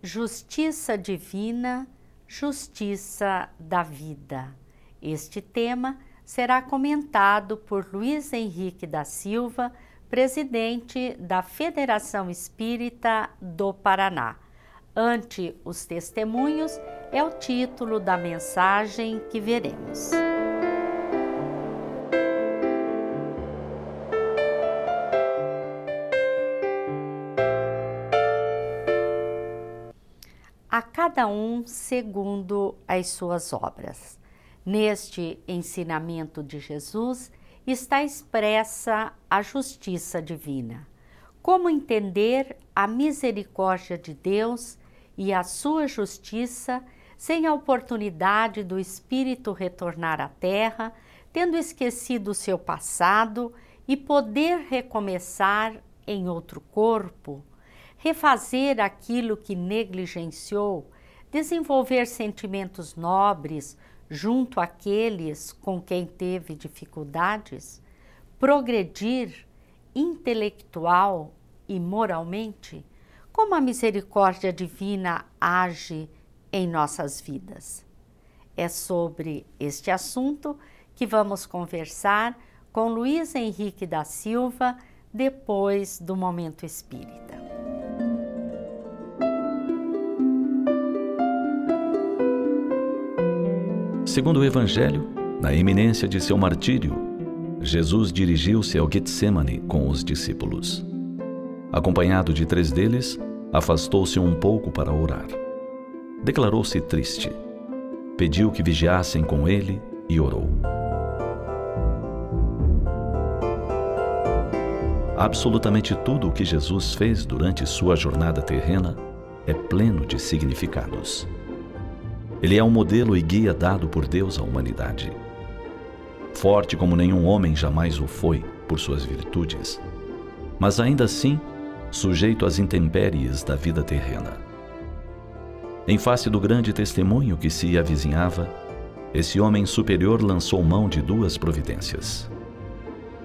Justiça divina, justiça da vida. Este tema será comentado por Luiz Henrique da Silva, presidente da Federação Espírita do Paraná. Ante os testemunhos é o título da mensagem que veremos. A cada um segundo as suas obras. Neste ensinamento de Jesus está expressa a justiça divina. Como entender a misericórdia de Deus e a sua justiça sem a oportunidade do Espírito retornar à Terra, tendo esquecido o seu passado e poder recomeçar em outro corpo? Refazer aquilo que negligenciou, desenvolver sentimentos nobres junto àqueles com quem teve dificuldades, progredir intelectual e moralmente, como a misericórdia divina age em nossas vidas. É sobre este assunto que vamos conversar com Luiz Henrique da Silva depois do Momento Espírita. Segundo o Evangelho, na iminência de seu martírio, Jesus dirigiu-se ao Getsemane com os discípulos. Acompanhado de 3 deles, afastou-se um pouco para orar. Declarou-se triste. Pediu que vigiassem com ele e orou. Absolutamente tudo o que Jesus fez durante sua jornada terrena é pleno de significados. Ele é um modelo e guia dado por Deus à humanidade. Forte como nenhum homem jamais o foi por suas virtudes, mas ainda assim sujeito às intempéries da vida terrena. Em face do grande testemunho que se avizinhava, esse homem superior lançou mão de 2 providências.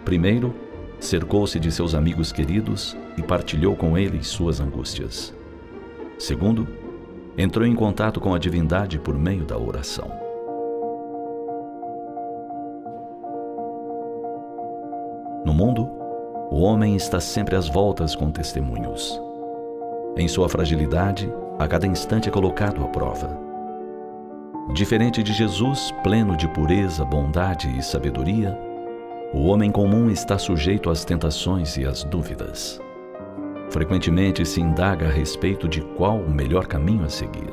Primeiro, cercou-se de seus amigos queridos e partilhou com eles suas angústias. Segundo, entrou em contato com a divindade por meio da oração. No mundo, o homem está sempre às voltas com testemunhos. Em sua fragilidade, a cada instante é colocado à prova. Diferente de Jesus, pleno de pureza, bondade e sabedoria, o homem comum está sujeito às tentações e às dúvidas. Frequentemente se indaga a respeito de qual o melhor caminho a seguir.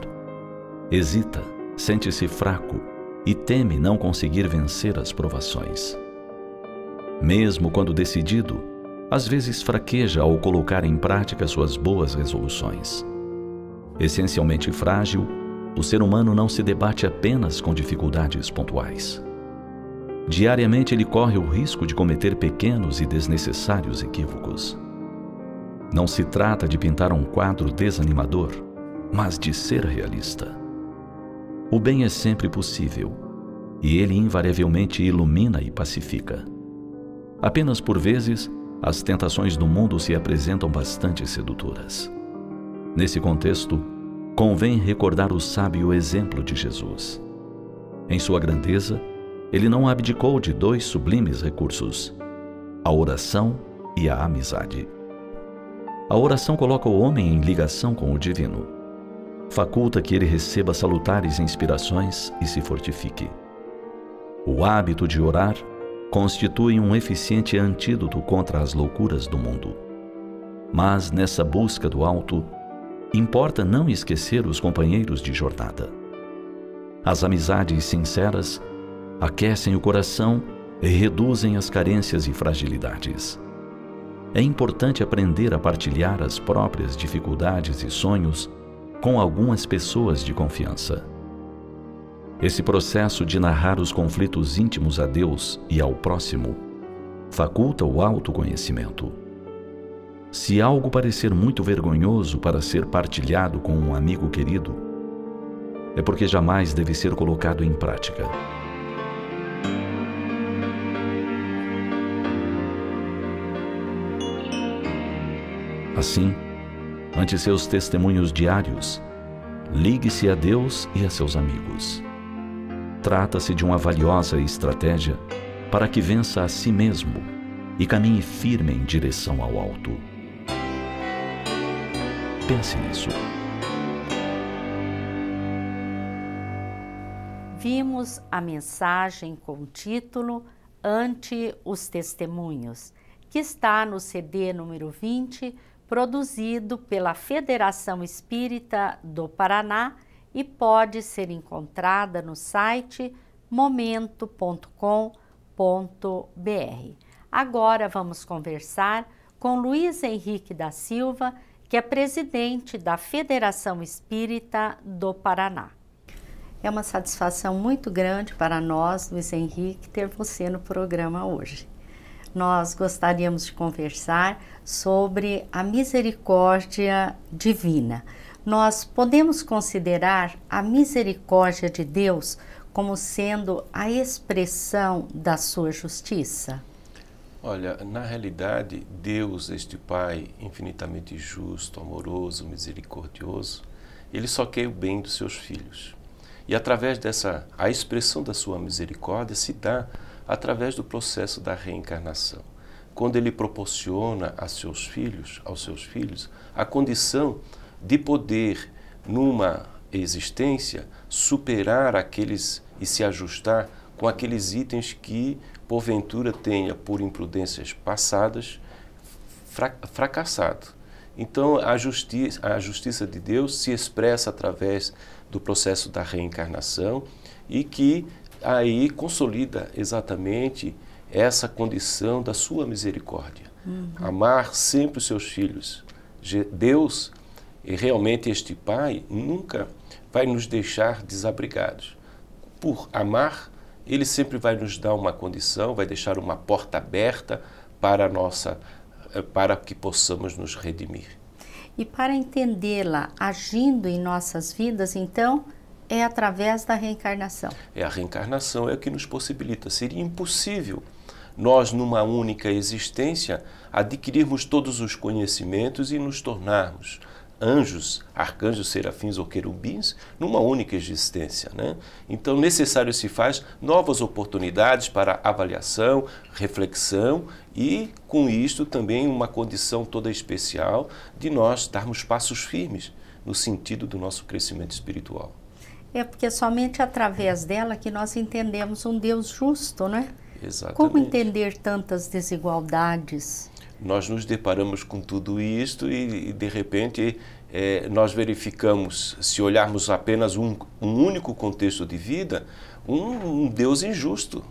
Hesita, sente-se fraco e teme não conseguir vencer as provações. Mesmo quando decidido, às vezes fraqueja ao colocar em prática suas boas resoluções. Essencialmente frágil, o ser humano não se debate apenas com dificuldades pontuais. Diariamente ele corre o risco de cometer pequenos e desnecessários equívocos. Não se trata de pintar um quadro desanimador, mas de ser realista. O bem é sempre possível, e ele invariavelmente ilumina e pacifica. Apenas por vezes, as tentações do mundo se apresentam bastante sedutoras. Nesse contexto, convém recordar o sábio exemplo de Jesus. Em sua grandeza, ele não abdicou de 2 sublimes recursos: a oração e a amizade. A oração coloca o homem em ligação com o divino. Faculta que ele receba salutares inspirações e se fortifique. O hábito de orar constitui um eficiente antídoto contra as loucuras do mundo. Mas nessa busca do alto, importa não esquecer os companheiros de jornada. As amizades sinceras aquecem o coração e reduzem as carências e fragilidades. É importante aprender a partilhar as próprias dificuldades e sonhos com algumas pessoas de confiança. Esse processo de narrar os conflitos íntimos a Deus e ao próximo faculta o autoconhecimento. Se algo parecer muito vergonhoso para ser partilhado com um amigo querido, é porque jamais deve ser colocado em prática. Assim, ante seus testemunhos diários, ligue-se a Deus e a seus amigos. Trata-se de uma valiosa estratégia para que vença a si mesmo e caminhe firme em direção ao alto. Pense nisso. Vimos a mensagem com o título Ante os Testemunhos, que está no CD número 20, produzido pela Federação Espírita do Paraná e pode ser encontrada no site momento.com.br. Agora vamos conversar com Luiz Henrique da Silva, que é presidente da Federação Espírita do Paraná. É uma satisfação muito grande para nós, Luiz Henrique, ter você no programa hoje. Nós gostaríamos de conversar sobre a misericórdia divina. Nós podemos considerar a misericórdia de Deus como sendo a expressão da sua justiça? Olha, na realidade, Deus, este Pai infinitamente justo, amoroso, misericordioso, Ele só quer o bem dos seus filhos. E através a expressão da sua misericórdia se dá através do processo da reencarnação. Quando Ele proporciona aos seus filhos, a condição de poder, numa existência, superar aqueles e se ajustar com aqueles itens que, porventura, tenha, por imprudências passadas, fracassado. Então, a justiça de Deus se expressa através do processo da reencarnação e que aí consolida exatamente essa condição da sua misericórdia. Amar sempre os seus filhos. Deus, e realmente este Pai, nunca vai nos deixar desabrigados. Por amar, Ele sempre vai nos dar uma condição, vai deixar uma porta aberta para que possamos nos redimir. E para entendê-la agindo em nossas vidas, então, é através da reencarnação. A reencarnação é o que nos possibilita. Seria impossível nós, numa única existência, adquirirmos todos os conhecimentos e nos tornarmos anjos, arcanjos, serafins ou querubins, numa única existência, né? Então, necessário se faz novas oportunidades para avaliação, reflexão e, com isto, também uma condição toda especial de nós darmos passos firmes no sentido do nosso crescimento espiritual. É porque é somente através dela que nós entendemos um Deus justo, né? Exatamente. Como entender tantas desigualdades? Nós nos deparamos com tudo isto e de repente, nós verificamos, se olharmos apenas um único contexto de vida, um Deus injusto.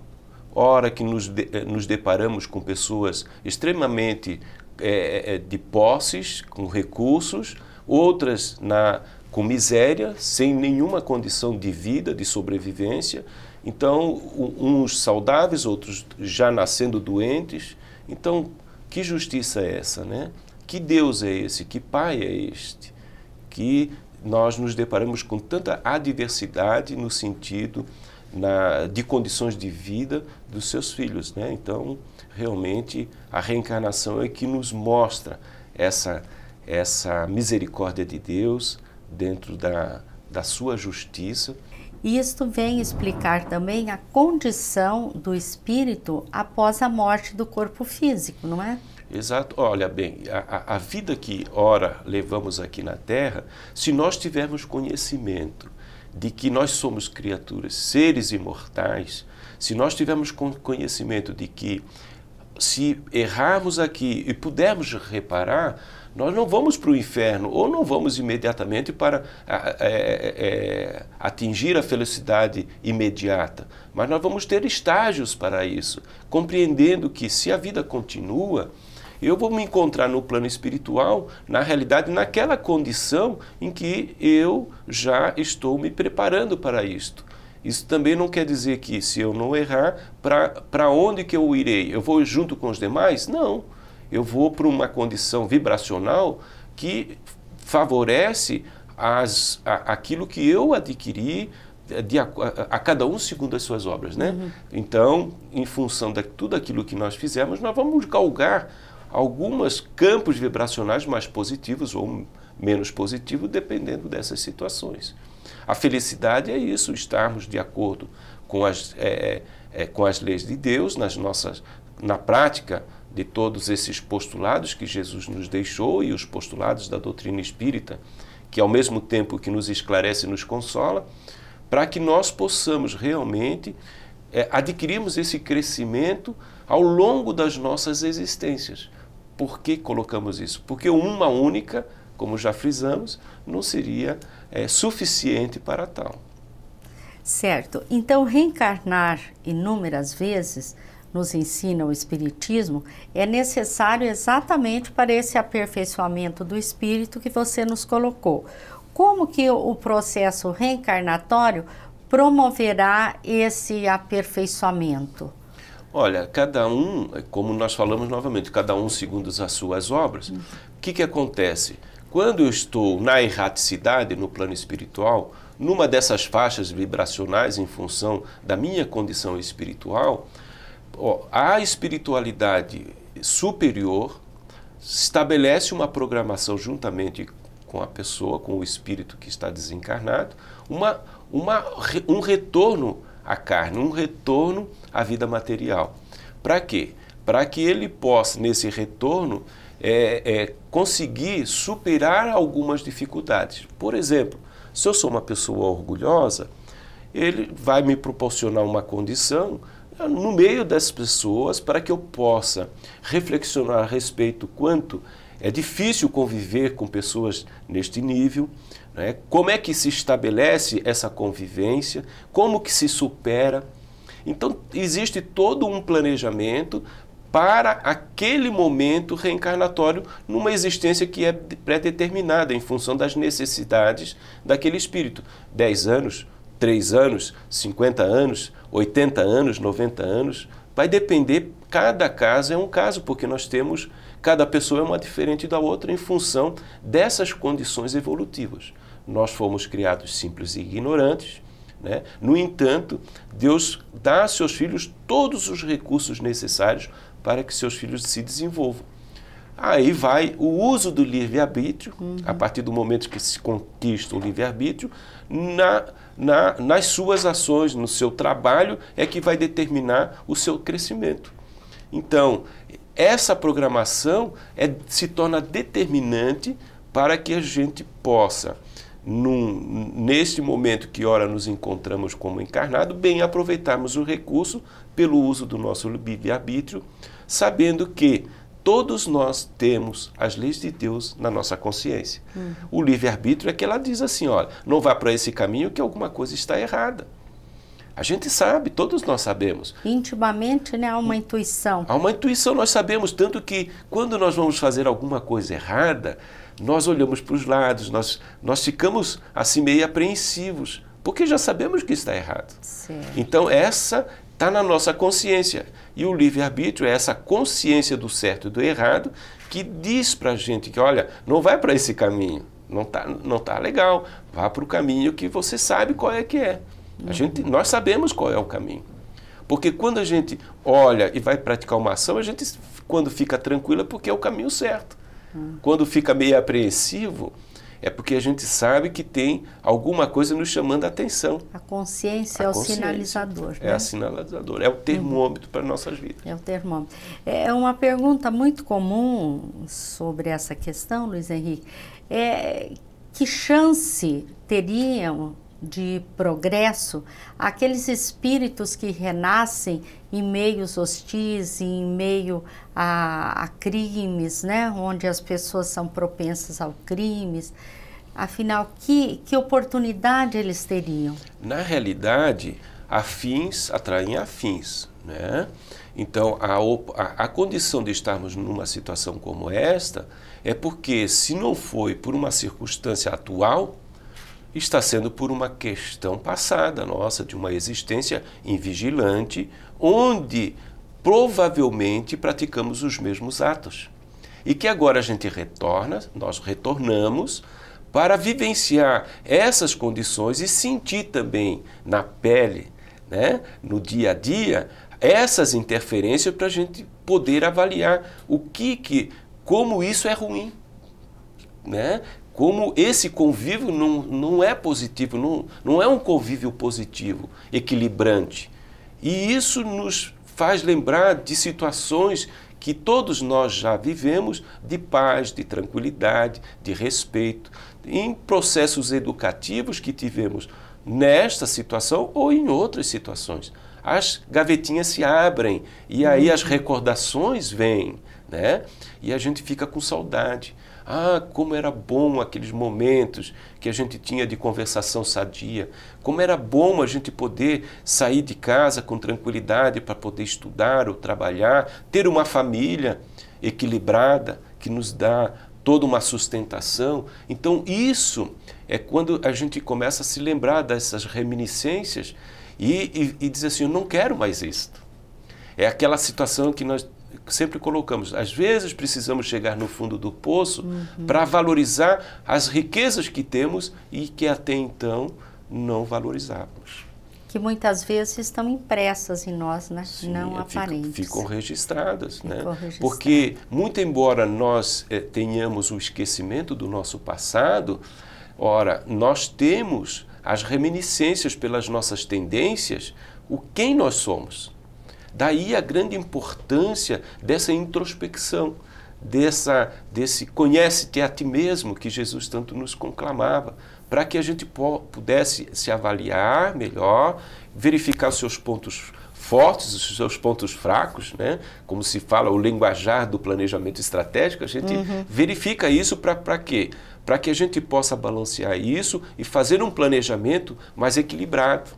Ora que nos deparamos com pessoas extremamente de posses, com recursos, outras com miséria, sem nenhuma condição de vida, de sobrevivência. Então, uns saudáveis, outros já nascendo doentes. Então, que justiça é essa, né? Que Deus é esse? Que Pai é este? Que nós nos deparamos com tanta adversidade no sentido de condições de vida dos seus filhos, né? Então, realmente, a reencarnação é que nos mostra essa misericórdia de Deus dentro da sua justiça. E isto vem explicar também a condição do espírito após a morte do corpo físico, não é? Exato. Olha bem, a vida que ora levamos aqui na Terra, se nós tivermos conhecimento de que nós somos criaturas, seres imortais, se nós tivermos conhecimento de que se errarmos aqui e pudermos reparar, nós não vamos para o inferno ou não vamos imediatamente para atingir a felicidade imediata, mas nós vamos ter estágios para isso, compreendendo que se a vida continua, eu vou me encontrar no plano espiritual, na realidade, naquela condição em que eu já estou me preparando para isto. Isso também não quer dizer que se eu não errar, para onde que eu irei? Eu vou junto com os demais? Não. Eu vou para uma condição vibracional que favorece aquilo que eu adquiri a cada um segundo as suas obras, né? Uhum. Então, em função de tudo aquilo que nós fizemos, nós vamos galgar alguns campos vibracionais mais positivos ou menos positivo, dependendo dessas situações. A felicidade é isso, estarmos de acordo com as leis de Deus, na prática de todos esses postulados que Jesus nos deixou e os postulados da doutrina espírita, que ao mesmo tempo que nos esclarece e nos consola, para que nós possamos realmente adquirirmos esse crescimento ao longo das nossas existências. Por que colocamos isso? Porque uma única, como já frisamos, não seria suficiente para tal. Certo. Então, reencarnar inúmeras vezes, nos ensina o Espiritismo, é necessário exatamente para esse aperfeiçoamento do espírito que você nos colocou. Como que o processo reencarnatório promoverá esse aperfeiçoamento? Olha, cada um, como nós falamos novamente, cada um segundo as suas obras. O que acontece? Quando eu estou na erraticidade, no plano espiritual, numa dessas faixas vibracionais em função da minha condição espiritual, a espiritualidade superior estabelece uma programação juntamente com a pessoa, com o espírito que está desencarnado, um retorno à carne, um retorno à vida material. Para quê? Para que ele possa, nesse retorno, conseguir superar algumas dificuldades. Por exemplo, se eu sou uma pessoa orgulhosa, ele vai me proporcionar uma condição no meio das pessoas para que eu possa reflexionar a respeito quanto é difícil conviver com pessoas neste nível, né? Como é que se estabelece essa convivência, como que se supera. Então, existe todo um planejamento para aquele momento reencarnatório numa existência que é pré-determinada em função das necessidades daquele espírito. 10 anos, 3 anos, 50 anos, 80 anos, 90 anos, vai depender, cada caso é um caso, porque nós temos, cada pessoa é uma diferente da outra em função dessas condições evolutivas. Nós fomos criados simples e ignorantes, né? No entanto, Deus dá a seus filhos todos os recursos necessários para que seus filhos se desenvolvam. Aí vai o uso do livre-arbítrio, a partir do momento que se conquista o livre-arbítrio, nas suas ações, no seu trabalho, é que vai determinar o seu crescimento. Então, essa programação se torna determinante para que a gente possa, neste momento que ora nos encontramos como encarnado, bem aproveitarmos o recurso pelo uso do nosso livre-arbítrio, sabendo que todos nós temos as leis de Deus na nossa consciência. O livre-arbítrio é que ela diz assim, olha, não vá para esse caminho que alguma coisa está errada. A gente sabe, todos nós sabemos. Intimamente, né, há uma intuição. Há uma intuição, nós sabemos, tanto que quando nós vamos fazer alguma coisa errada, nós olhamos para os lados, nós ficamos assim meio apreensivos, porque já sabemos que está errado. Certo. Então essa está na nossa consciência. E o livre-arbítrio é essa consciência do certo e do errado que diz para a gente que, olha, não vai para esse caminho, não tá legal, vá para o caminho que você sabe qual é que é. Nós sabemos qual é o caminho. Porque quando a gente olha e vai praticar uma ação, a gente, quando fica tranquila, porque é o caminho certo. Quando fica meio apreensivo, é porque a gente sabe que tem alguma coisa nos chamando a atenção. A consciência é o sinalizador. É a sinalizador, é o termômetro para nossas vidas. É o termômetro. É uma pergunta muito comum sobre essa questão, Luiz Henrique. Que chance teriam de progresso aqueles espíritos que renascem em meios hostis, em meio a crimes, né, onde as pessoas são propensas ao crimes? Afinal, que oportunidade eles teriam? Na realidade, afins atraem afins, né? Então, a condição de estarmos numa situação como esta é porque, se não foi por uma circunstância atual, está sendo por uma questão passada nossa, de uma existência invigilante, onde provavelmente praticamos os mesmos atos. E que agora a gente nós retornamos para vivenciar essas condições e sentir também na pele, né, no dia a dia, essas interferências para a gente poder avaliar como isso é ruim, né? como esse convívio não é positivo, não é um convívio positivo, equilibrante. E isso nos faz lembrar de situações que todos nós já vivemos, de paz, de tranquilidade, de respeito, em processos educativos que tivemos nesta situação ou em outras situações. As gavetinhas se abrem e aí as recordações vêm, né? E a gente fica com saudade. Ah, como era bom aqueles momentos que a gente tinha de conversação sadia. Como era bom a gente poder sair de casa com tranquilidade para poder estudar ou trabalhar, ter uma família equilibrada que nos dá toda uma sustentação. Então isso é quando a gente começa a se lembrar dessas reminiscências e dizer assim, eu não quero mais isto. É aquela situação que nós sempre colocamos. Às vezes precisamos chegar no fundo do poço para valorizar as riquezas que temos e que até então não valorizávamos. Que muitas vezes estão impressas em nós, né? Sim, não aparentes. Ficam registradas, né? Registradas. Porque, muito embora nós tenhamos o esquecimento do nosso passado, ora, nós temos as reminiscências pelas nossas tendências, quem nós somos. Daí a grande importância dessa introspecção, desse conhece-te a ti mesmo que Jesus tanto nos conclamava, para que a gente pudesse se avaliar melhor, verificar os seus pontos fortes, os seus pontos fracos, né? Como se fala o linguajar do planejamento estratégico, a gente verifica isso para quê? Para que a gente possa balancear isso e fazer um planejamento mais equilibrado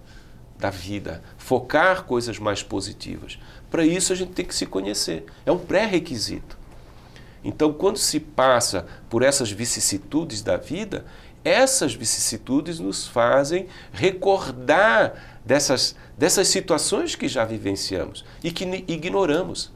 da vida, focar coisas mais positivas. Para isso a gente tem que se conhecer, é um pré-requisito. Então, quando se passa por essas vicissitudes da vida, essas vicissitudes nos fazem recordar dessas situações que já vivenciamos e que ignoramos.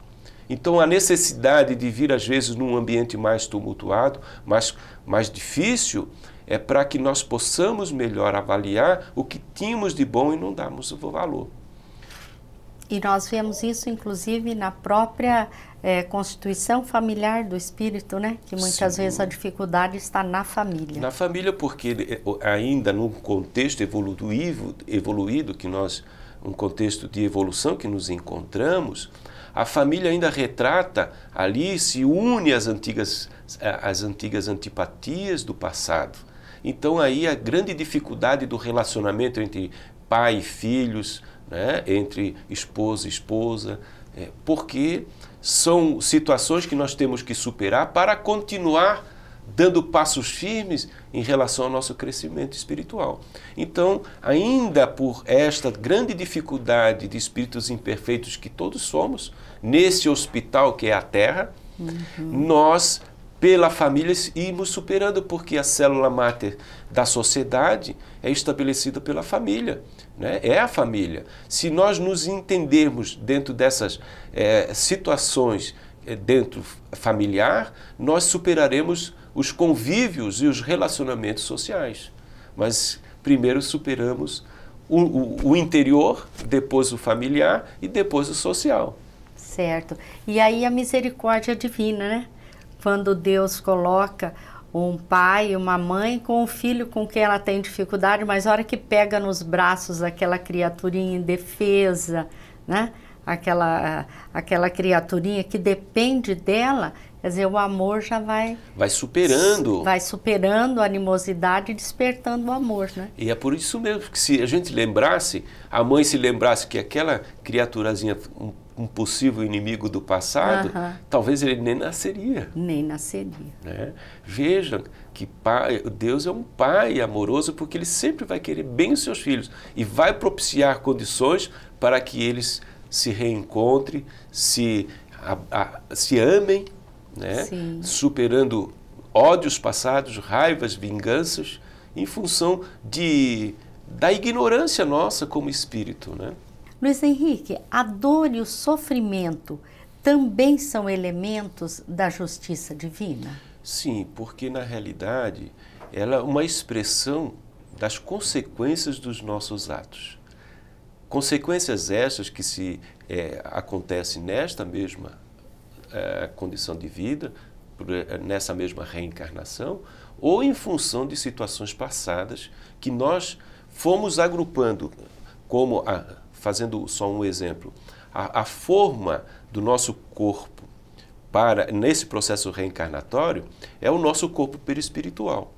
Então, a necessidade de vir, às vezes, num ambiente mais tumultuado, mais difícil, é para que nós possamos melhor avaliar o que tínhamos de bom e não darmos o valor. E nós vemos isso, inclusive, na própria constituição familiar do espírito, né? Que muitas vezes a dificuldade está na família. Na família, porque ainda num contexto evoluído que nós, um contexto de evolução que nos encontramos, a família ainda retrata ali, se une às antigas antipatias do passado. Então aí a grande dificuldade do relacionamento entre pai e filhos, né, entre esposo e esposa, porque são situações que nós temos que superar para continuar dando passos firmes em relação ao nosso crescimento espiritual. Então, ainda por esta grande dificuldade de espíritos imperfeitos que todos somos, nesse hospital que é a Terra, nós, pela família, irmos superando, porque a célula máter da sociedade é estabelecida pela família, né? É a família. Se nós nos entendermos dentro dessas situações dentro familiar, nós superaremos os convívios e os relacionamentos sociais. Mas primeiro superamos o interior, depois o familiar e depois o social. Certo. E aí a misericórdia divina, né? Quando Deus coloca um pai e uma mãe com um filho com quem ela tem dificuldade, mas a hora que pega nos braços aquela criaturinha indefesa, né? Aquela criaturinha que depende dela, quer dizer, o amor já vai superando. Vai superando a animosidade e despertando o amor, né? E é por isso mesmo que se a gente lembrasse, a mãe se lembrasse que aquela criaturazinha, um possível inimigo do passado, talvez ele nem nasceria. Nem nasceria. Né? Vejam que Deus é um pai amoroso, porque ele sempre vai querer bem os seus filhos e vai propiciar condições para que eles se reencontrem, se amem, né? Superando ódios passados, raivas, vinganças, em função da ignorância nossa como espírito, né? Luiz Henrique, a dor e o sofrimento também são elementos da justiça divina? Sim, porque na realidade ela é uma expressão das consequências dos nossos atos. Consequências essas que acontecem nesta mesma condição de vida, nessa mesma reencarnação, ou em função de situações passadas que nós fomos agrupando, como, fazendo só um exemplo, a forma do nosso corpo nesse processo reencarnatório é o nosso corpo perispiritual.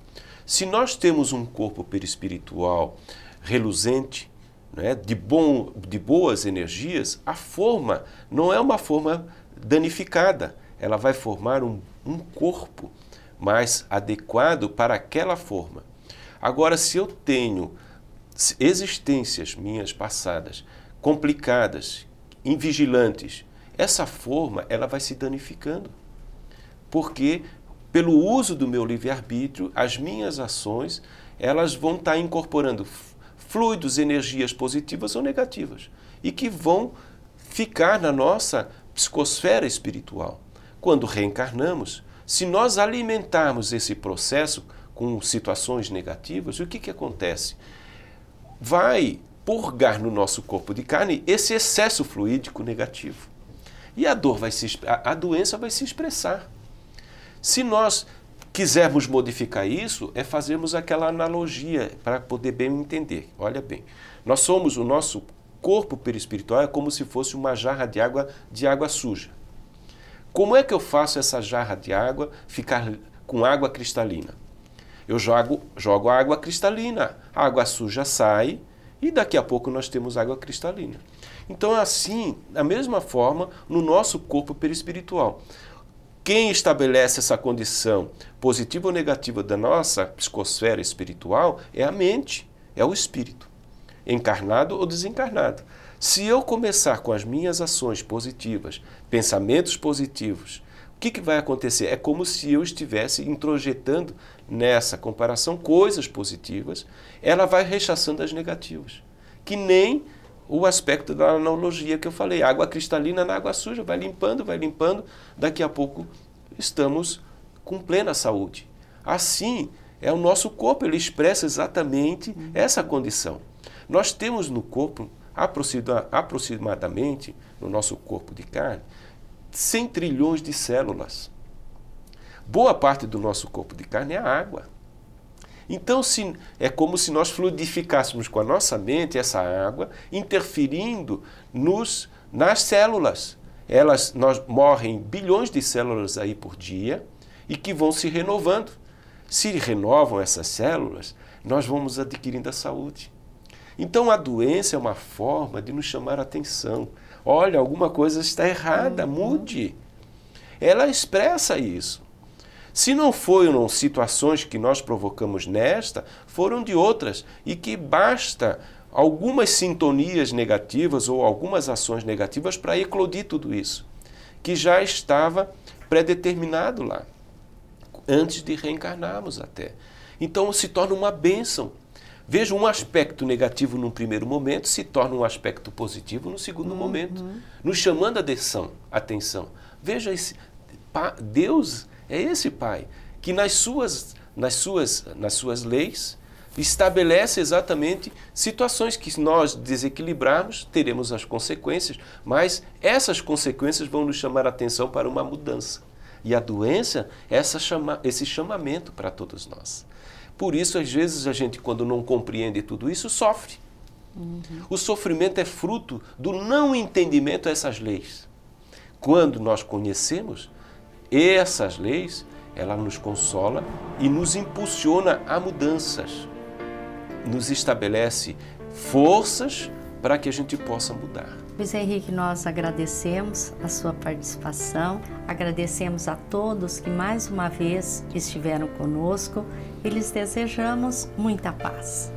Se nós temos um corpo perispiritual reluzente, né, de boas energias, a forma não é uma forma danificada, ela vai formar um corpo mais adequado para aquela forma. Agora, se eu tenho existências minhas passadas, complicadas, invigilantes, essa forma ela vai se danificando. Porque, pelo uso do meu livre-arbítrio, as minhas ações elas vão estar incorporando fluidos, energias positivas ou negativas, e que vão ficar na nossa psicosfera espiritual. Quando reencarnamos, se nós alimentarmos esse processo com situações negativas, o que acontece? Vai purgar no nosso corpo de carne esse excesso fluídico negativo. E a doença vai se expressar. Se nós quisermos modificar isso, é fazermos aquela analogia para poder bem entender. Olha bem, o nosso corpo perispiritual é como se fosse uma jarra de água suja. Como é que eu faço essa jarra de água ficar com água cristalina? Eu jogo a água cristalina, a água suja sai e daqui a pouco nós temos água cristalina. Então, assim, da mesma forma, no nosso corpo perispiritual. Quem estabelece essa condição positiva ou negativa da nossa psicosfera espiritual é a mente, é o espírito, encarnado ou desencarnado. Se eu começar com as minhas ações positivas, pensamentos positivos, o que vai acontecer? É como se eu estivesse introjetando nessa comparação coisas positivas, ela vai rechaçando as negativas, que nem o aspecto da analogia que eu falei, água cristalina na água suja, vai limpando, daqui a pouco estamos com plena saúde. Assim, é o nosso corpo, ele expressa exatamente essa condição. Nós temos no corpo, aproximadamente, no nosso corpo de carne, 100 trilhões de células. Boa parte do nosso corpo de carne é água. Então, é como se nós fluidificássemos com a nossa mente essa água, interferindo nas células. Morrem bilhões de células aí por dia e que vão se renovando. Se renovam essas células, nós vamos adquirindo a saúde. Então, a doença é uma forma de nos chamar a atenção. Olha, alguma coisa está errada, mude. Ela expressa isso. Se não foram situações que nós provocamos foram de outras, e que basta algumas sintonias negativas ou algumas ações negativas para eclodir tudo isso, que já estava predeterminado lá, antes de reencarnarmos até. Então se torna uma bênção. Veja, um aspecto negativo num primeiro momento se torna um aspecto positivo no segundo momento, nos chamando a atenção. Veja, Deus é esse Pai, que nas suas leis estabelece exatamente situações que, se nós desequilibrarmos, teremos as consequências, mas essas consequências vão nos chamar a atenção para uma mudança. E a doença é esse chamamento para todos nós. Por isso, às vezes, a gente, quando não compreende tudo isso, sofre. O sofrimento é fruto do não entendimento a essas leis. Quando nós conhecemos essas leis, ela nos consola e nos impulsiona a mudanças. Nos estabelece forças para que a gente possa mudar. Luiz Henrique, nós agradecemos a sua participação, agradecemos a todos que mais uma vez estiveram conosco e lhes desejamos muita paz.